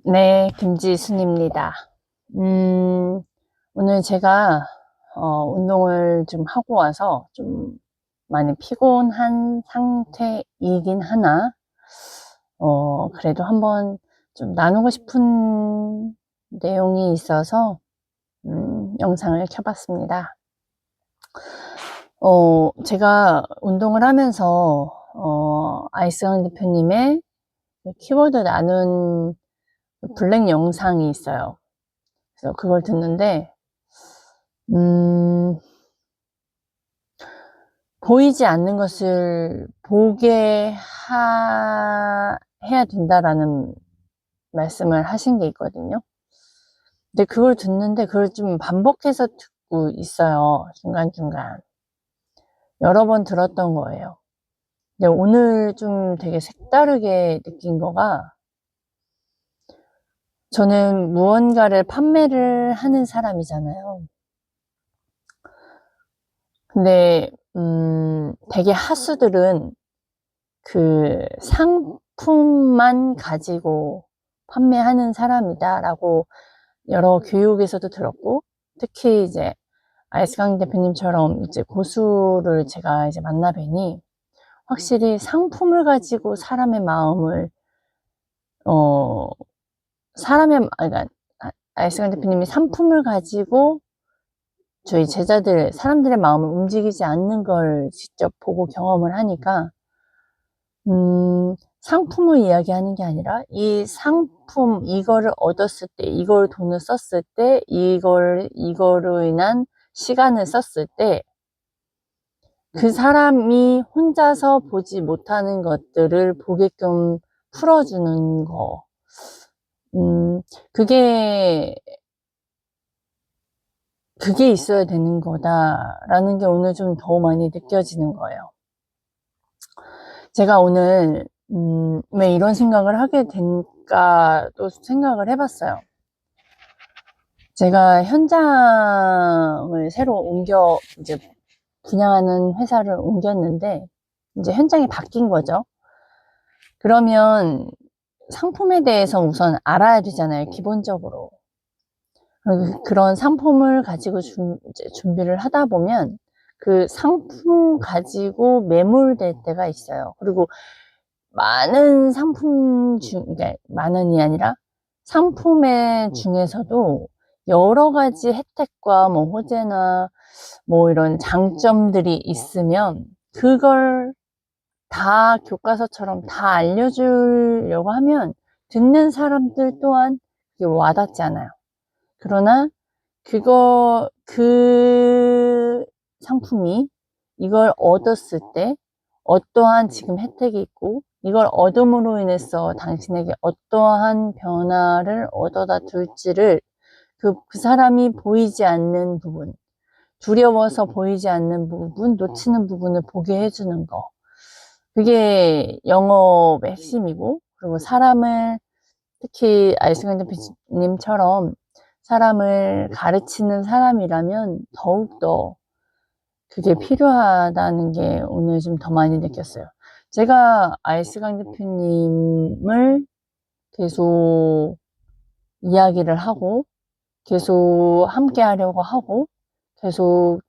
네, 김지순입니다. 음, 오늘 제가, 운동을 좀 하고 와서 좀 많이 피곤한 상태이긴 하나, 그래도 한번 좀 나누고 싶은 내용이 있어서, 영상을 켜봤습니다. 제가 운동을 하면서, 아이스강 대표님의 키워드 나눈 블랙 영상이 있어요. 그래서 그걸 듣는데, 보이지 않는 것을 보게 해야 된다라는 말씀을 하신 게 있거든요. 근데 그걸 듣는데 그걸 좀 반복해서 듣고 있어요. 중간중간. 여러 번 들었던 거예요. 근데 오늘 좀 되게 색다르게 느낀 거가, 저는 무언가를 판매를 하는 사람이잖아요. 근데 되게 하수들은 그 상품만 가지고 판매하는 사람이다 라고 여러 교육에서도 들었고, 특히 이제 아이스강 대표님처럼 이제 고수를 제가 이제 만나 뵈니 확실히 상품을 가지고 사람의 마음을 어 그러니까 아이스강 대표님이 상품을 가지고 저희 제자들 사람들의 마음을 움직이지 않는 걸 직접 보고 경험을 하니까, 상품을 이야기하는 게 아니라 이 상품, 이거를 얻었을 때, 이걸 돈을 썼을 때, 이거로 인한 시간을 썼을 때, 그 사람이 혼자서 보지 못하는 것들을 보게끔 풀어주는 거. 그게, 그게 있어야 되는 거다라는 게 오늘 좀 더 많이 느껴지는 거예요. 제가 오늘, 왜 이런 생각을 하게 된가 또 생각을 해봤어요. 제가 현장을 새로 이제 분양하는 회사를 옮겼는데, 이제 현장이 바뀐 거죠. 그러면 상품에 대해서 우선 알아야 되잖아요, 기본적으로. 그런 상품을 가지고 이제 준비를 하다 보면 그 상품 가지고 매몰될 때가 있어요. 그리고 많은 그러니까 많은이 아니라 상품의 중에서도 여러 가지 혜택과 뭐 호재나 뭐 이런 장점들이 있으면 그걸 다 교과서처럼 다 알려주려고 하면 듣는 사람들 또한 그게 와닿지 않아요. 그러나 그 상품이 이걸 얻었을 때 어떠한 지금 혜택이 있고, 이걸 얻음으로 인해서 당신에게 어떠한 변화를 얻어다 줄지를 그 사람이 보이지 않는 부분, 두려워서 보이지 않는 부분, 놓치는 부분을 보게 해주는 거. 그게 영업의 핵심이고, 그리고 사람을, 특히 아이스강 대표님처럼 사람을 가르치는 사람이라면 더욱더 그게 필요하다는 게 오늘 좀 더 많이 느꼈어요. 제가 아이스강 대표님을 계속 이야기를 하고, 계속 함께 하려고 하고, 계속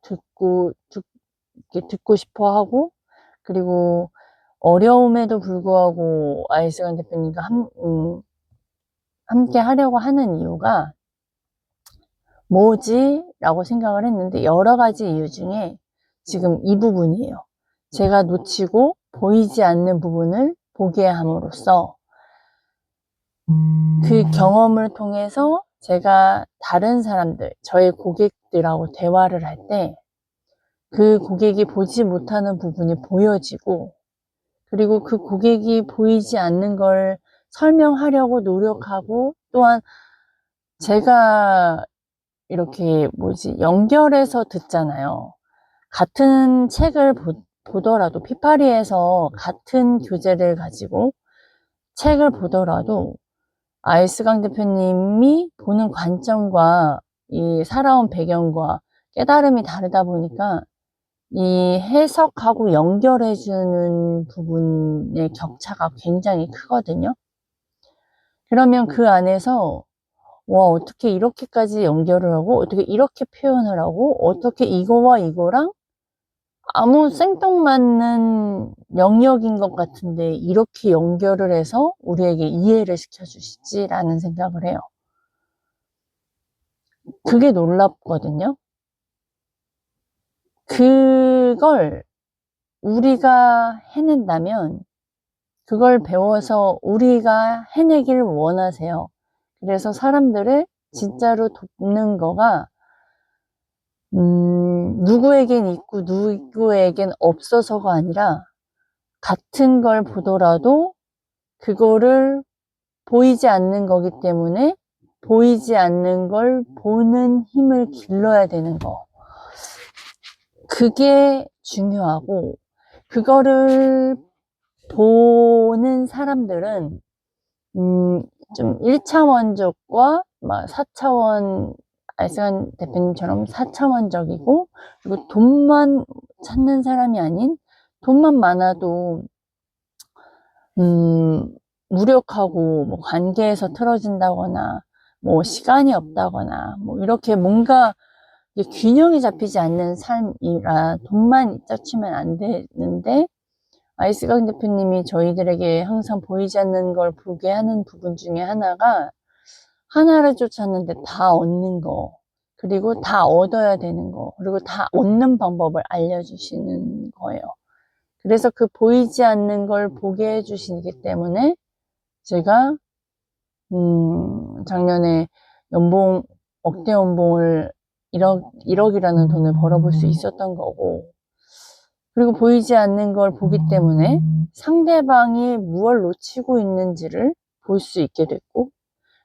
이렇게 듣고 싶어 하고, 그리고 어려움에도 불구하고 아이스강 대표님과 함께 하려고 하는 이유가 뭐지? 라고 생각을 했는데, 여러 가지 이유 중에 지금 이 부분이에요. 제가 놓치고 보이지 않는 부분을 보게 함으로써 그 경험을 통해서 제가 다른 사람들, 저의 고객들하고 대화를 할 때 그 고객이 보지 못하는 부분이 보여지고, 그리고 그 고객이 보이지 않는 걸 설명하려고 노력하고, 또한 제가 이렇게 연결해서 듣잖아요. 같은 책을 보더라도, 피파리에서 같은 교재를 가지고 책을 보더라도 아이스강 대표님이 보는 관점과 이 살아온 배경과 깨달음이 다르다 보니까 이 해석하고 연결해주는 부분의 격차가 굉장히 크거든요. 그러면 그 안에서 와, 어떻게 이렇게까지 연결을 하고, 어떻게 이렇게 표현을 하고, 어떻게 이거와 이거랑 아무 생뚱맞는 영역인 것 같은데 이렇게 연결을 해서 우리에게 이해를 시켜주시지라는 생각을 해요. 그게 놀랍거든요. 그걸 우리가 해낸다면 그걸 배워서 우리가 해내길 원하세요. 그래서 사람들을 진짜로 돕는 거가 누구에겐 있고 누구에겐 없어서가 아니라 같은 걸 보더라도 그거를 보이지 않는 거기 때문에 보이지 않는 걸 보는 힘을 길러야 되는 거. 그게 중요하고 그거를 보는 사람들은 좀 1차원적과 막 4차원 알승한 대표님처럼 4차원적이고 그리고 돈만 찾는 사람이 아닌 돈만 많아도 무력하고 뭐 관계에서 틀어진다거나 뭐 시간이 없다거나 뭐 이렇게 뭔가 균형이 잡히지 않는 삶이라 돈만 짝치면 안 되는데 아이스강 대표님이 저희들에게 항상 보이지 않는 걸 보게 하는 부분 중에 하나가 하나를 쫓았는데 다 얻는 거 그리고 다 얻어야 되는 거 그리고 다 얻는 방법을 알려주시는 거예요. 그래서 그 보이지 않는 걸 보게 해주시기 때문에 제가 작년에 연봉 억대 연봉을 1억이라는 돈을 벌어볼 수 있었던 거고 그리고 보이지 않는 걸 보기 때문에 상대방이 무엇을 놓치고 있는지를 볼 수 있게 됐고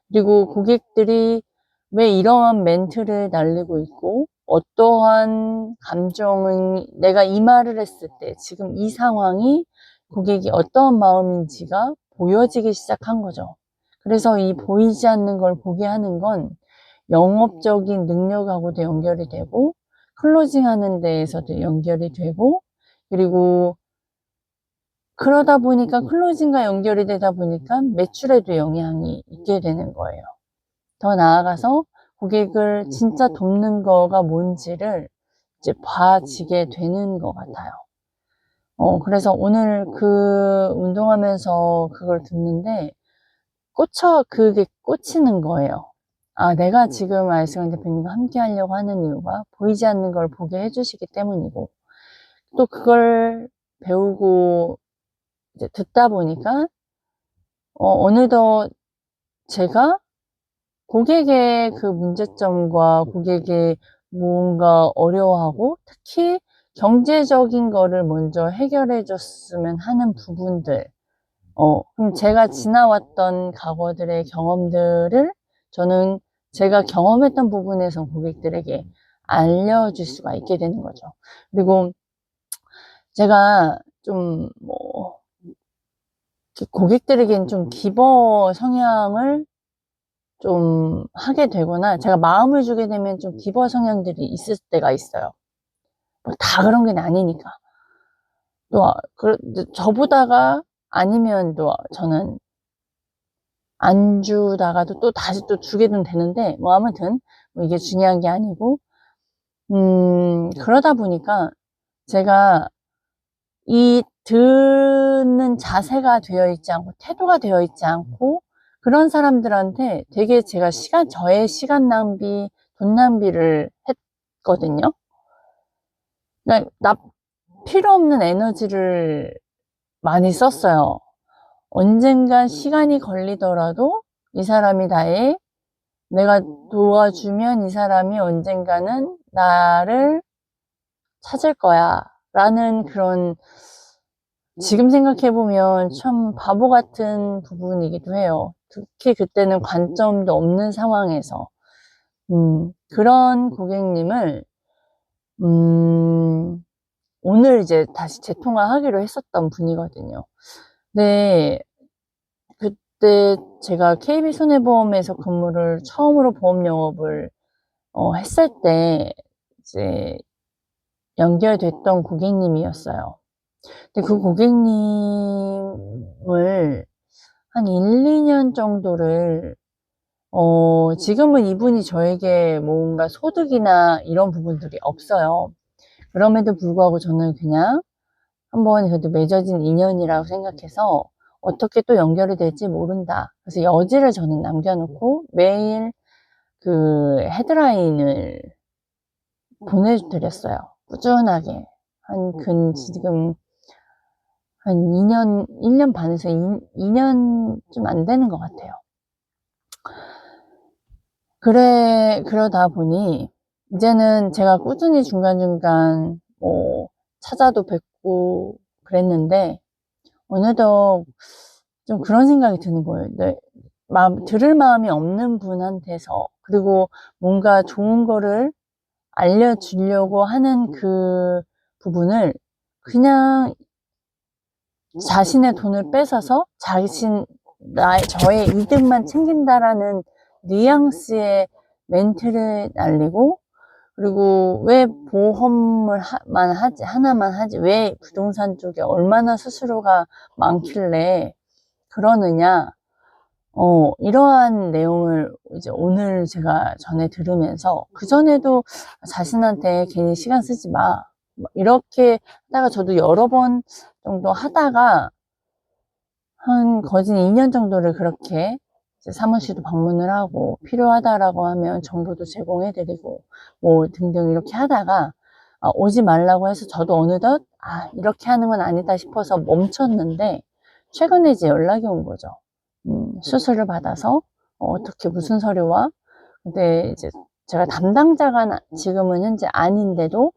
그리고 고객들이 왜 이러한 멘트를 날리고 있고 어떠한 감정을 내가 이 말을 했을 때 지금 이 상황이 고객이 어떠한 마음인지가 보여지기 시작한 거죠. 그래서 이 보이지 않는 걸 보게 하는 건 영업적인 능력하고도 연결이 되고 클로징 하는 데에서도 연결이 되고 그리고 그러다 보니까 클로징과 연결이 되다 보니까 매출에도 영향이 있게 되는 거예요. 더 나아가서 고객을 진짜 돕는 거가 뭔지를 이제 봐지게 되는 것 같아요. 그래서 오늘 그 운동하면서 그걸 듣는데 그게 꽂히는 거예요. 아, 내가 지금 알승환 대표님과 함께 하려고 하는 이유가 보이지 않는 걸 보게 해주시기 때문이고 또 그걸 배우고 이제 듣다 보니까 어느덧 제가 고객의 그 문제점과 고객의 뭔가 어려워하고 특히 경제적인 거를 먼저 해결해 줬으면 하는 부분들 그럼 제가 지나왔던 과거들의 경험들을 저는 제가 경험했던 부분에서 고객들에게 알려줄 수가 있게 되는 거죠. 그리고 제가 좀 고객들에겐 좀 기버 성향을 좀 하게 되거나 제가 마음을 주게 되면 좀 기버 성향들이 있을 때가 있어요. 다 그런 게 아니니까. 또 저보다가 아니면 또 저는 안 주다가도 또 다시 또 주게는 되는데 아무튼 이게 중요한 게 아니고 그러다 보니까 제가 이 듣는 자세가 되어 있지 않고 태도가 되어 있지 않고 그런 사람들한테 되게 제가 저의 시간 낭비, 돈 낭비를 했거든요. 그러니까 필요 없는 에너지를 많이 썼어요. 언젠간 시간이 걸리더라도 이 사람이 내가 도와주면 이 사람이 언젠가는 나를 찾을 거야 라는 그런 지금 생각해보면 참 바보 같은 부분이기도 해요. 특히 그때는 관점도 없는 상황에서 그런 고객님을 오늘 이제 다시 재통화하기로 했었던 분이거든요. 네, 그때 제가 KB손해보험에서 근무를 처음으로 보험 영업을 했을 때 이제 연결됐던 고객님이었어요. 근데 그 고객님을 한 1, 2년 정도를 지금은 이분이 저에게 뭔가 소득이나 이런 부분들이 없어요. 그럼에도 불구하고 저는 그냥 한번 그래도 맺어진 인연이라고 생각해서 어떻게 또 연결이 될지 모른다. 그래서 여지를 저는 남겨놓고 매일 그 헤드라인을 보내드렸어요. 꾸준하게. 지금 한 2년, 1년 반에서 2년 좀 안 되는 것 같아요. 그러다 보니, 이제는 제가 꾸준히 중간중간, 찾아도 뵙고 그랬는데, 어느덧 좀 그런 생각이 드는 거예요. 들을 마음이 없는 분한테서, 그리고 뭔가 좋은 거를 알려주려고 하는 그 부분을 그냥 자신의 돈을 뺏어서 저의 이득만 챙긴다라는 뉘앙스의 멘트를 날리고, 그리고 왜 하나만 하지, 왜 부동산 쪽에 얼마나 수수료가 많길래 그러느냐, 이러한 내용을 이제 오늘 제가 전에 들으면서, 그전에도 자신한테 괜히 시간 쓰지 마, 이렇게 하다가 저도 여러 번 정도 하다가 거진 2년 정도를 그렇게 이제 사무실도 방문을 하고 필요하다라고 하면 정보도 제공해드리고 뭐 등등 이렇게 하다가 오지 말라고 해서 저도 어느덧 이렇게 하는 건 아니다 싶어서 멈췄는데, 최근에 이제 연락이 온 거죠. 수술을 받아서 어떻게 무슨 서류와, 근데 이제 제가 담당자가 지금은 현재 아닌데도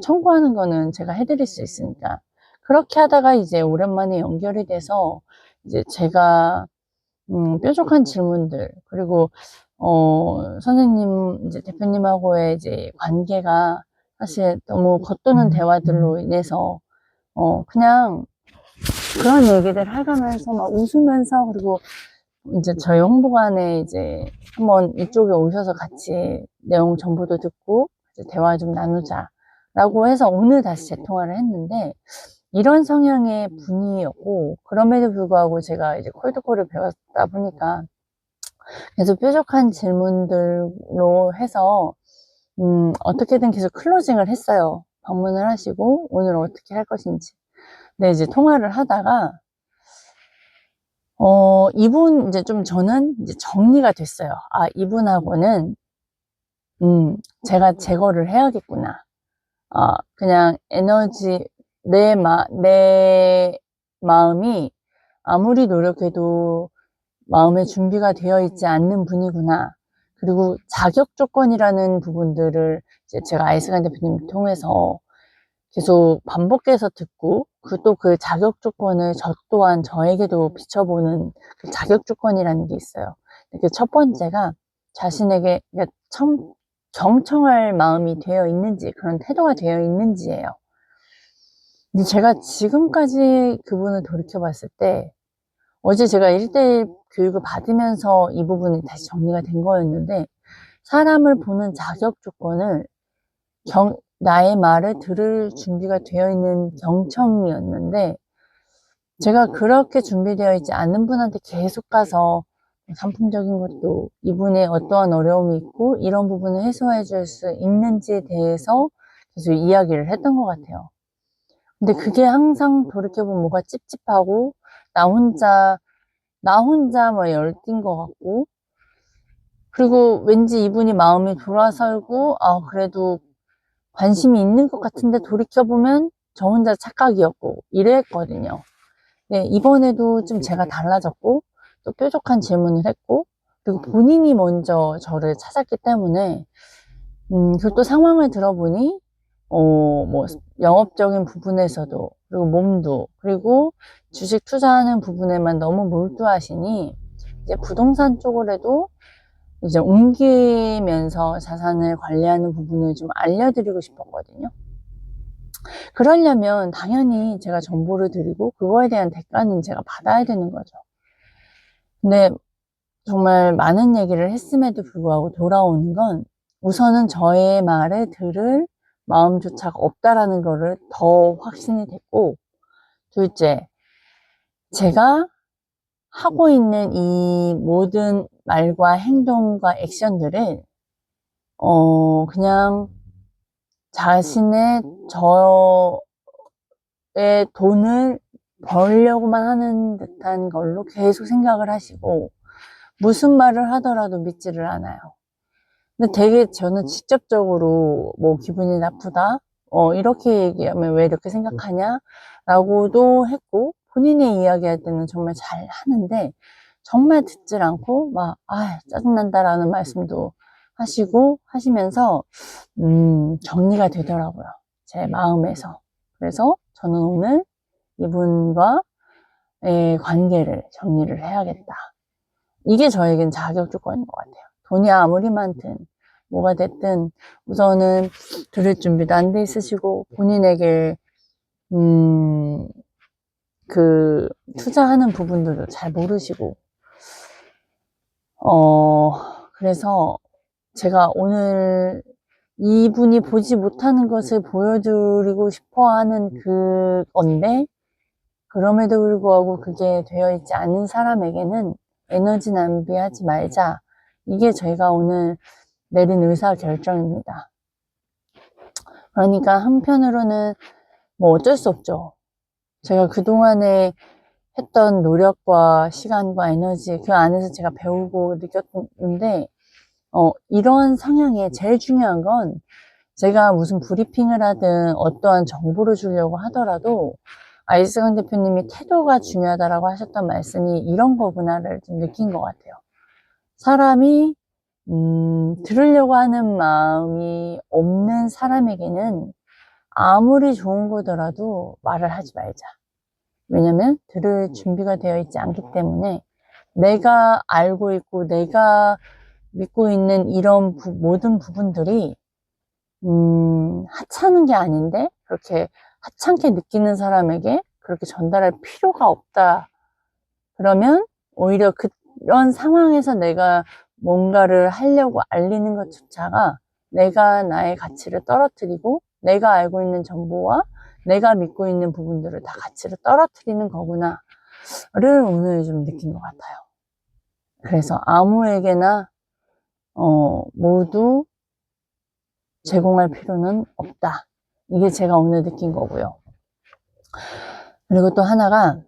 청구하는 거는 제가 해드릴 수 있으니까, 그렇게 하다가 이제 오랜만에 연결이 돼서 이제 제가 뾰족한 질문들, 그리고 선생님 이제 대표님하고의 이제 관계가 사실 너무 겉도는 대화들로 인해서 그냥 그런 얘기들 해가면서 막 웃으면서, 그리고 이제 저희 홍보관에 이제 한번 이쪽에 오셔서 같이 내용 정보도 듣고 이제 대화 좀 나누자 라고 해서 오늘 다시 재통화를 했는데, 이런 성향의 분이었고, 그럼에도 불구하고 제가 이제 콜드콜을 배웠다 보니까 계속 뾰족한 질문들로 해서 어떻게든 계속 클로징을 했어요. 방문을 하시고 오늘 어떻게 할 것인지. 근데 이제 통화를 하다가 이분 이제 좀 저는 이제 정리가 됐어요. 이분하고는 제가 제거를 해야겠구나. 그냥 에너지, 내 마음이 아무리 노력해도 마음의 준비가 되어 있지 않는 분이구나. 그리고 자격 조건이라는 부분들을 이제 제가 아이스간 대표님 통해서 계속 반복해서 듣고, 또 그 자격 조건을 저 또한 저에게도 비춰보는 그 자격 조건이라는 게 있어요. 그 첫 번째가 자신에게 경청할 마음이 되어 있는지, 그런 태도가 되어 있는지예요. 근데 제가 지금까지 그분을 돌이켜 봤을 때, 어제 제가 1대1 교육을 받으면서 이 부분이 다시 정리가 된 거였는데, 사람을 보는 자격 조건을 나의 말을 들을 준비가 되어 있는 경청이었는데, 제가 그렇게 준비되어 있지 않은 분한테 계속 가서 상품적인 것도 이분의 어떠한 어려움이 있고 이런 부분을 해소해 줄 수 있는지에 대해서 계속 이야기를 했던 것 같아요. 근데 그게 항상 돌이켜보면 뭐가 찝찝하고 나 혼자 뭐 열띤 것 같고, 그리고 왠지 이분이 마음이 돌아설고 그래도 관심이 있는 것 같은데 돌이켜보면 저 혼자 착각이었고 이랬거든요. 네, 이번에도 좀 제가 달라졌고 또 뾰족한 질문을 했고, 그리고 본인이 먼저 저를 찾았기 때문에 그리고 또 상황을 들어보니 뭐 영업적인 부분에서도, 그리고 몸도, 그리고 주식 투자하는 부분에만 너무 몰두하시니 이제 부동산 쪽으로도 이제 옮기면서 자산을 관리하는 부분을 좀 알려드리고 싶었거든요. 그러려면 당연히 제가 정보를 드리고 그거에 대한 대가는 제가 받아야 되는 거죠. 근데 정말 많은 얘기를 했음에도 불구하고 돌아오는 건, 우선은 저의 말을 들을 마음조차가 없다라는 거를 더 확신이 됐고, 둘째, 제가 하고 있는 이 모든 말과 행동과 액션들을 그냥 자신의 저의 돈을 벌려고만 하는 듯한 걸로 계속 생각을 하시고 무슨 말을 하더라도 믿지를 않아요. 근데 되게 저는 직접적으로 뭐 기분이 나쁘다 이렇게 얘기하면 왜 이렇게 생각하냐 라고도 했고, 본인이 이야기할 때는 정말 잘 하는데 정말 듣질 않고 막 짜증난다 라는 말씀도 하시고 하시면서 정리가 되더라고요, 제 마음에서. 그래서 저는 오늘 이분과의 관계를 정리를 해야겠다. 이게 저에겐 자격 조건인 것 같아요. 돈이 아무리 많든 뭐가 됐든 우선은 들을 준비도 안 돼 있으시고 본인에게 그 투자하는 부분들도 잘 모르시고 그래서 제가 오늘 이분이 보지 못하는 것을 보여드리고 싶어 하는 그건데, 그럼에도 불구하고 그게 되어 있지 않은 사람에게는 에너지 낭비하지 말자. 이게 저희가 오늘 내린 의사 결정입니다. 그러니까 한편으로는 뭐 어쩔 수 없죠. 제가 그동안에 했던 노력과 시간과 에너지 그 안에서 제가 배우고 느꼈는데 이런 성향에 제일 중요한 건, 제가 무슨 브리핑을 하든 어떠한 정보를 주려고 하더라도 아이스강 대표님이 태도가 중요하다라고 하셨던 말씀이 이런 거구나를 좀 느낀 것 같아요. 사람이 들으려고 하는 마음이 없는 사람에게는 아무리 좋은 거더라도 말을 하지 말자. 왜냐면 들을 준비가 되어 있지 않기 때문에, 내가 알고 있고 내가 믿고 있는 이런 모든 부분들이 하찮은 게 아닌데 그렇게 하찮게 느끼는 사람에게 그렇게 전달할 필요가 없다. 그러면 오히려 그런 상황에서 내가 뭔가를 하려고 알리는 것조차가 내가 나의 가치를 떨어뜨리고 내가 알고 있는 정보와 내가 믿고 있는 부분들을 다 가치를 떨어뜨리는 거구나를 오늘 좀 느낀 것 같아요. 그래서 아무에게나 모두 제공할 필요는 없다. 이게 제가 오늘 느낀 거고요. 그리고 또 하나가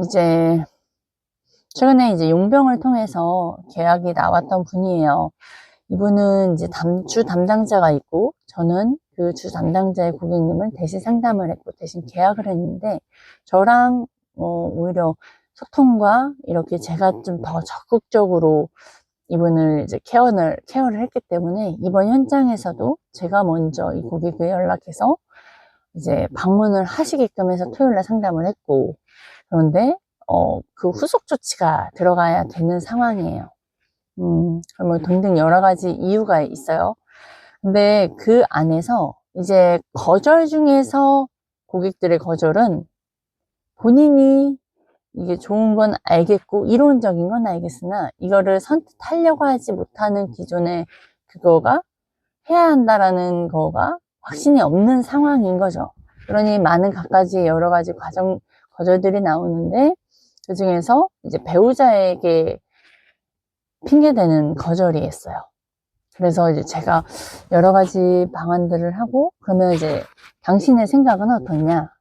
이제 최근에 이제 용병을 통해서 계약이 나왔던 분이에요. 이분은 이제 주 담당자가 있고 저는 그 주 담당자의 고객님을 대신 상담을 했고 대신 계약을 했는데, 저랑 오히려 소통과 이렇게 제가 좀 더 적극적으로 이분을 이제 케어를 했기 때문에 이번 현장에서도 제가 먼저 이 고객에 연락해서 이제 방문을 하시게끔 해서 토요일날 상담을 했고, 그런데 그 후속 조치가 들어가야 되는 상황이에요. 뭐 등등 여러 가지 이유가 있어요. 근데 그 안에서 이제 거절 중에서 고객들의 거절은 본인이 이게 좋은 건 알겠고 이론적인 건 알겠으나 이거를 선택하려고 하지 못하는 기존의 그거가 해야 한다라는 거가 확신이 없는 상황인 거죠. 그러니 많은 갖가지 여러 가지 거절들이 나오는데, 그 중에서 이제 배우자에게 핑계대는 거절이 있어요. 그래서 이제 제가 여러 가지 방안들을 하고, 그러면 이제 당신의 생각은 어떠냐?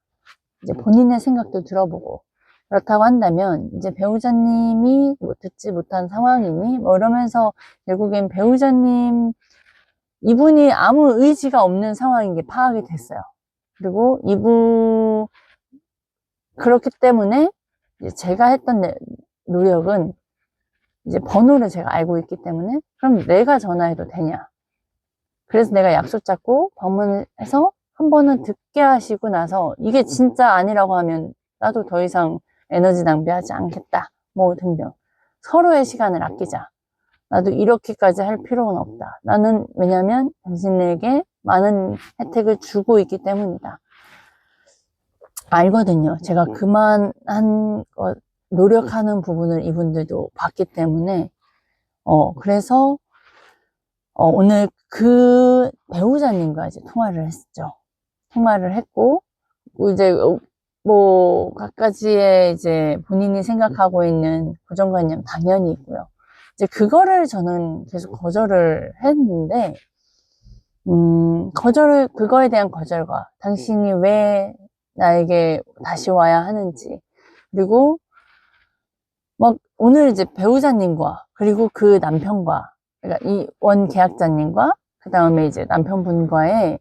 이제 본인의 생각도 들어보고, 그렇다고 한다면 이제 배우자님이 뭐 듣지 못한 상황이니 뭐 이러면서 결국엔 배우자님 이분이 아무 의지가 없는 상황인 게 파악이 됐어요. 그리고 그렇기 때문에 이제 제가 했던 노력은 이제 번호를 제가 알고 있기 때문에 그럼 내가 전화해도 되냐. 그래서 내가 약속 잡고 방문을 해서 한 번은 듣게 하시고 나서 이게 진짜 아니라고 하면 나도 더 이상 에너지 낭비하지 않겠다. 뭐 등등. 서로의 시간을 아끼자. 나도 이렇게까지 할 필요는 없다. 나는 왜냐면 당신에게 많은 혜택을 주고 있기 때문이다. 알거든요. 제가 그만한 노력하는 부분을 이분들도 봤기 때문에 그래서 오늘 그 배우자님과 이제 통화를 했죠. 통화를 했고 이제 뭐 갖가지의 이제 본인이 생각하고 있는 고정관념 당연히 있고요. 이제 그거를 저는 계속 거절을 했는데, 그거에 대한 거절과 당신이 왜 나에게 다시 와야 하는지, 그리고 막 오늘 이제 배우자님과 그리고 그 남편과, 그러니까 이 원 계약자님과 그 다음에 이제 남편분과의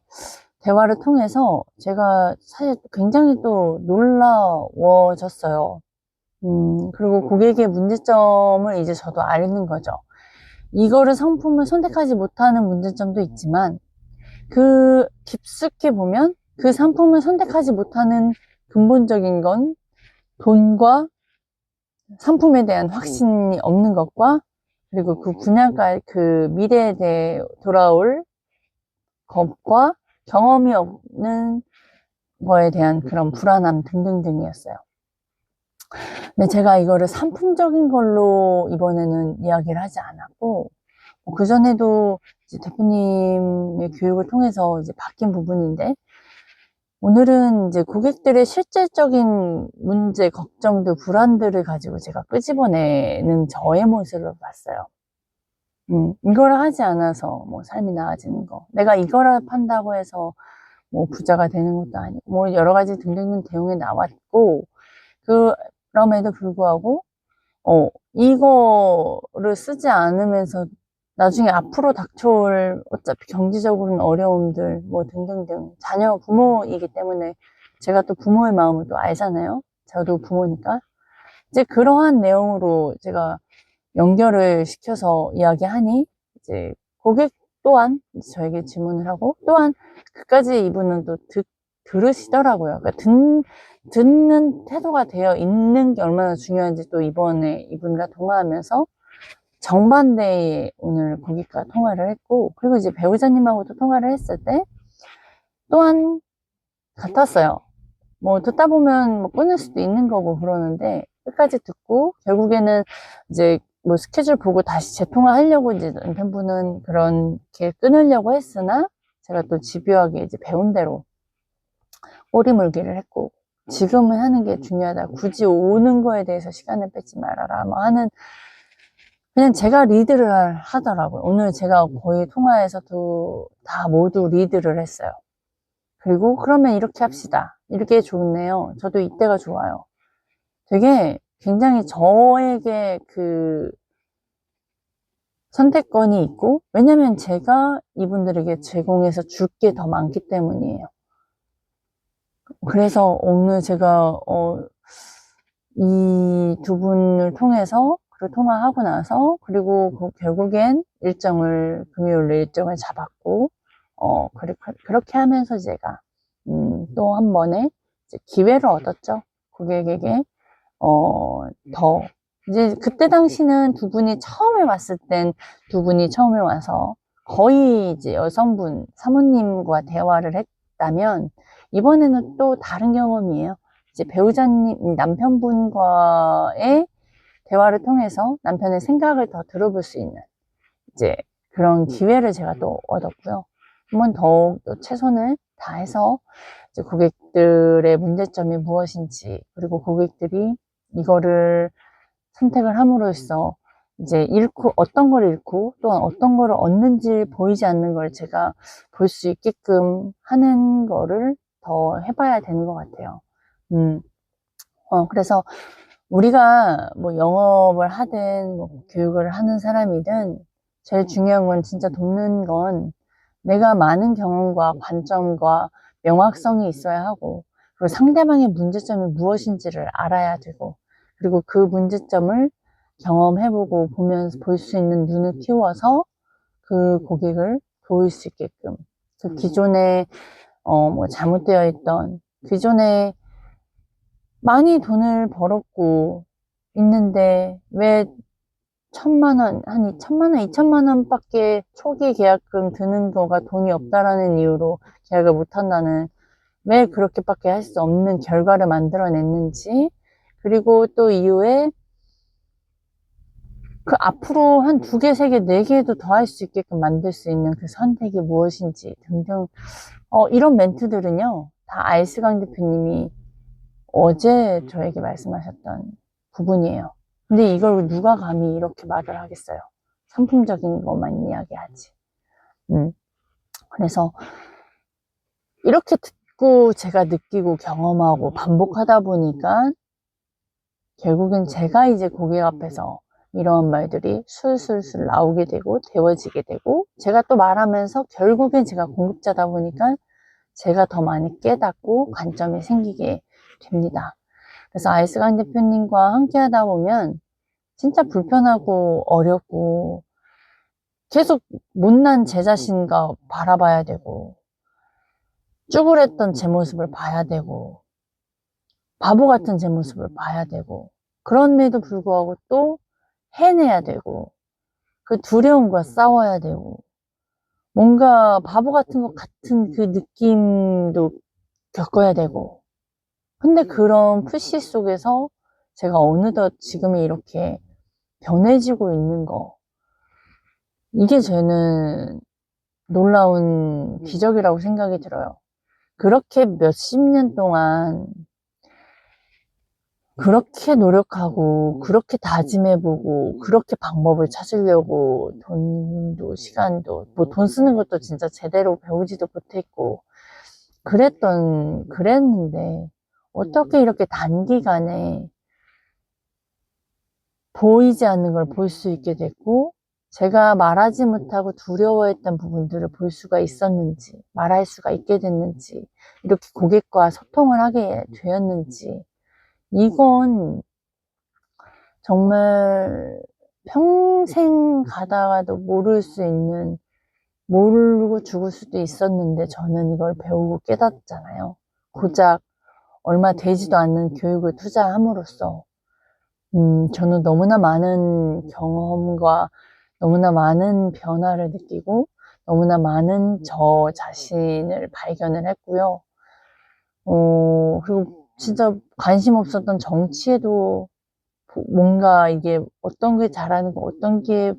대화를 통해서 제가 사실 굉장히 또 놀라워졌어요. 그리고 고객의 문제점을 이제 저도 알는 거죠. 이거를 상품을 선택하지 못하는 문제점도 있지만, 그 깊숙이 보면 그 상품을 선택하지 못하는 근본적인 건 돈과 상품에 대한 확신이 없는 것과, 그리고 그 분야가 그 미래에 대해 돌아올 것과 경험이 없는 거에 대한 그런 불안함 등등등이었어요. 근데 제가 이거를 상품적인 걸로 이번에는 이야기를 하지 않았고, 그전에도 이제 대표님의 교육을 통해서 이제 바뀐 부분인데, 오늘은 이제 고객들의 실질적인 문제, 걱정들, 불안들을 가지고 제가 끄집어내는 저의 모습을 봤어요. 이거를 하지 않아서 뭐 삶이 나아지는 거, 내가 이거를 판다고 해서 뭐 부자가 되는 것도 아니고, 뭐 여러 가지 등등등 대응이 나왔고, 그럼에도 불구하고 이거를 쓰지 않으면서 나중에 앞으로 닥쳐올 어차피 경제적으로는 어려움들 뭐 등등등, 자녀 부모이기 때문에 제가 또 부모의 마음을 또 알잖아요. 저도 부모니까 이제 그러한 내용으로 제가 연결을 시켜서 이야기하니, 이제 고객 또한 저에게 질문을 하고, 또한 그까지 이분은 또 들으시더라고요. 그러니까 듣는 태도가 되어 있는 게 얼마나 중요한지 또 이번에 이분과 통화하면서 정반대의 오늘 고객과 통화를 했고, 그리고 이제 배우자님하고도 통화를 했을 때 또한 같았어요. 뭐 듣다 보면 뭐 끊을 수도 있는 거고 그러는데, 끝까지 듣고 결국에는 이제 뭐 스케줄 보고 다시 재통화하려고 이제 남편분은 그렇게 끊으려고 했으나, 제가 또 집요하게 이제 배운 대로 꼬리물기를 했고, 지금은 하는 게 중요하다, 굳이 오는 거에 대해서 시간을 뺏지 말아라 뭐 하는, 그냥 제가 리드를 하더라고요. 오늘 제가 거의 통화에서도 다 모두 리드를 했어요. 그리고 그러면 이렇게 합시다, 이렇게 좋네요, 저도 이때가 좋아요. 되게 굉장히 저에게 그 선택권이 있고, 왜냐면 제가 이분들에게 제공해서 줄 게 더 많기 때문이에요. 그래서 오늘 제가 이 두 분을 통해서 그 통화하고 나서, 그리고 결국엔 금요일로 일정을 잡았고, 그렇게 하면서 제가 또 한 번의 이제 기회를 얻었죠. 고객에게 더 이제 그때 당시는 두 분이 처음에 왔을 땐 두 분이 처음에 와서 거의 이제 여성분 사모님과 대화를 했다면, 이번에는 또 다른 경험이에요. 이제 배우자님 남편분과의 대화를 통해서 남편의 생각을 더 들어볼 수 있는 이제 그런 기회를 제가 또 얻었고요. 한번 더욱 또 최선을 다해서 이제 고객들의 문제점이 무엇인지, 그리고 고객들이 이거를 선택을 함으로써 이제 어떤 걸 잃고 또한 어떤 걸 얻는지 보이지 않는 걸 제가 볼 수 있게끔 하는 거를 더 해봐야 되는 것 같아요. 그래서 우리가 뭐 영업을 하든 뭐 교육을 하는 사람이든 제일 중요한 건, 진짜 돕는 건 내가 많은 경험과 관점과 명확성이 있어야 하고, 그리고 상대방의 문제점이 무엇인지를 알아야 되고, 그리고 그 문제점을 경험해보고 보면서 볼 수 있는 눈을 키워서 그 고객을 도울 수 있게끔, 그 기존에 뭐 잘못되어 있던, 기존에 많이 돈을 벌었고 있는데 왜 1,000만 원, 한 2천만 원, 2천만 원밖에 초기 계약금 드는 거가 돈이 없다라는 이유로 계약을 못 한다는, 왜 그렇게밖에 할 수 없는 결과를 만들어냈는지, 그리고 또 이후에 그 앞으로 한 2개, 3개, 4개도 더 할 수 있게끔 만들 수 있는 그 선택이 무엇인지 등등, 이런 멘트들은요 다 알스강 대표님이 어제 저에게 말씀하셨던 부분이에요. 근데 이걸 누가 감히 이렇게 말을 하겠어요. 상품적인 것만 이야기하지. 그래서 이렇게 듣고 제가 느끼고 경험하고 반복하다 보니까 결국엔 제가 이제 고객 앞에서 이런 말들이 술술술 나오게 되고 데워지게 되고, 제가 또 말하면서 결국엔 제가 공급자다 보니까 제가 더 많이 깨닫고 관점이 생기게 됩니다. 그래서 아이스강 대표님과 함께 하다 보면 진짜 불편하고 어렵고 계속 못난 제 자신과 바라봐야 되고 쭈그렸던 제 모습을 봐야 되고 바보 같은 제 모습을 봐야 되고, 그럼에도 불구하고 또 해내야 되고 그 두려움과 싸워야 되고, 뭔가 바보 같은 것 같은 그 느낌도 겪어야 되고. 근데 그런 푸시 속에서 제가 어느덧 지금 이렇게 변해지고 있는 거, 이게 저는 놀라운 기적이라고 생각이 들어요. 그렇게 몇십 년 동안 그렇게 노력하고 그렇게 다짐해보고 그렇게 방법을 찾으려고 돈도 시간도 뭐 돈 쓰는 것도 진짜 제대로 배우지도 못했고 그랬는데 어떻게 이렇게 단기간에 보이지 않는 걸 볼 수 있게 됐고, 제가 말하지 못하고 두려워했던 부분들을 볼 수가 있었는지, 말할 수가 있게 됐는지, 이렇게 고객과 소통을 하게 되었는지, 이건 정말 평생 가다가도 모를 수 있는, 모르고 죽을 수도 있었는데 저는 이걸 배우고 깨닫잖아요. 고작 얼마 되지도 않는 교육을 투자함으로써 저는 너무나 많은 경험과 너무나 많은 변화를 느끼고 너무나 많은 저 자신을 발견을 했고요. 그리고 진짜 관심 없었던 정치에도 뭔가 이게 어떤 게 잘하는 거, 어떤 게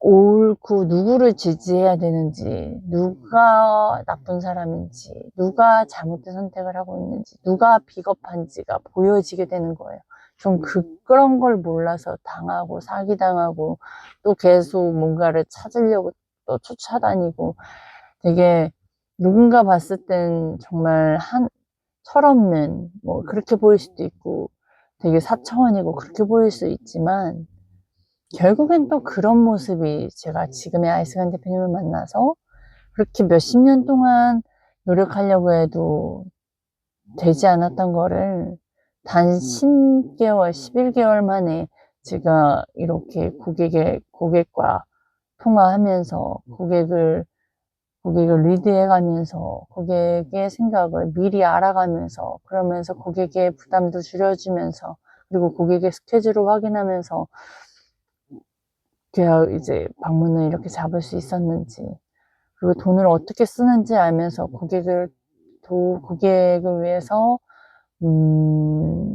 옳고 누구를 지지해야 되는지, 누가 나쁜 사람인지, 누가 잘못된 선택을 하고 있는지, 누가 비겁한지가 보여지게 되는 거예요. 좀 그런 걸 몰라서 당하고 사기당하고 또 계속 뭔가를 찾으려고 또 쫓아다니고, 되게 누군가 봤을 땐 정말 철없는, 뭐 그렇게 보일 수도 있고 되게 사차원이고 그렇게 보일 수 있지만, 결국엔 또 그런 모습이 제가 지금의 아이스강 대표님을 만나서 그렇게 몇십 년 동안 노력하려고 해도 되지 않았던 거를 단 10개월, 11개월 만에 제가 이렇게 고객과 통화하면서 고객을 리드해 가면서 고객의 생각을 미리 알아가면서, 그러면서 고객의 부담도 줄여주면서, 그리고 고객의 스케줄을 확인하면서 계약 이제 방문을 이렇게 잡을 수 있었는지, 그리고 돈을 어떻게 쓰는지 알면서 고객을 위해서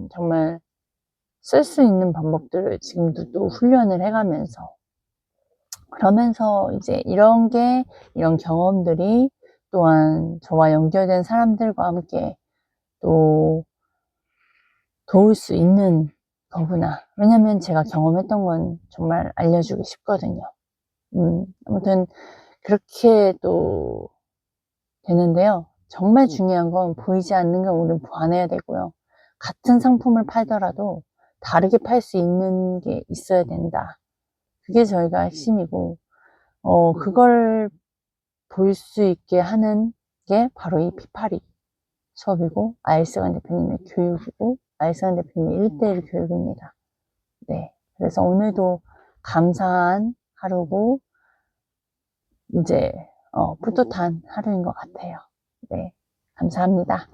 정말 쓸 수 있는 방법들을 지금도 또 훈련을 해가면서, 그러면서 이제 이런 경험들이 또한 저와 연결된 사람들과 함께 또 도울 수 있는 거구나. 왜냐면 제가 경험했던 건 정말 알려주고 싶거든요. 아무튼 그렇게 또 되는데요. 정말 중요한 건 보이지 않는 건 우리는 보완해야 되고요. 같은 상품을 팔더라도 다르게 팔 수 있는 게 있어야 된다. 그게 저희가 핵심이고, 그걸 볼 수 있게 하는 게 바로 이 P82 수업이고, 아이스강 대표님의 교육이고, 아이스강 대표님의 1대1 교육입니다. 네. 그래서 오늘도 감사한 하루고, 이제, 뿌듯한 하루인 것 같아요. 네. 감사합니다.